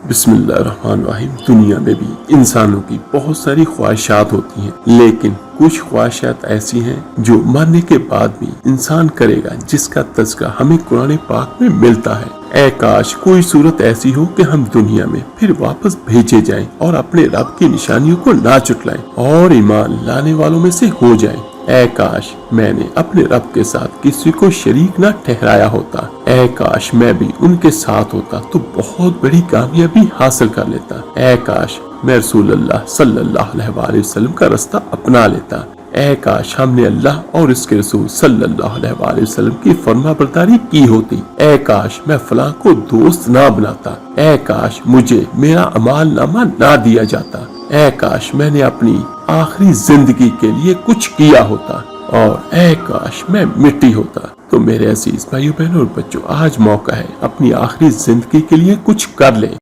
बिस्मिल्लाहिर्रहमानिर्रहीम। दुनिया में भी इंसानों की बहुत सारी ख्वाहिशात होती हैं, लेकिन कुछ ख्वाहिशात ऐसी हैं जो मरने के बाद भी इंसान करेगा, जिसका तज़किरा हमें कुरान पाक में मिलता है। ऐ काश कोई सूरत ऐसी हो कि हम दुनिया में फिर वापस भेजे जाएं और अपने रब की निशानियों को ना चुटलाएं और ईमान लाने वालों में से हो जाएं। ऐ काश मैंने अपने रब के साथ किसी को शरीक न ठहराया होता। ऐ काश मैं भी उनके साथ होता तो बहुत बड़ी कामयाबी हासिल कर लेता। ऐ काश मैं रसूलुल्लाह सल्लल्लाहु अलैहि वसल्लम का रास्ता अपना लेता। ऐ काश हमने अल्लाह और इसके रसूल सल्लल्लाहु अलैहि वसल्लम की फरमाबरदारी की होती। ऐ काश मैं फलां को दोस्त ना बनाता। ऐ काश मुझे मेरा अमाल नामा ना दिया जाता। ऐ काश मैंने अपनी आखिरी जिंदगी के लिए कुछ किया होता और ऐ काश मैं मिट्टी होता। तो मेरे अजीज भाइयों बहनों और बच्चों, आज मौका है अपनी आखिरी जिंदगी के लिए कुछ कर ले।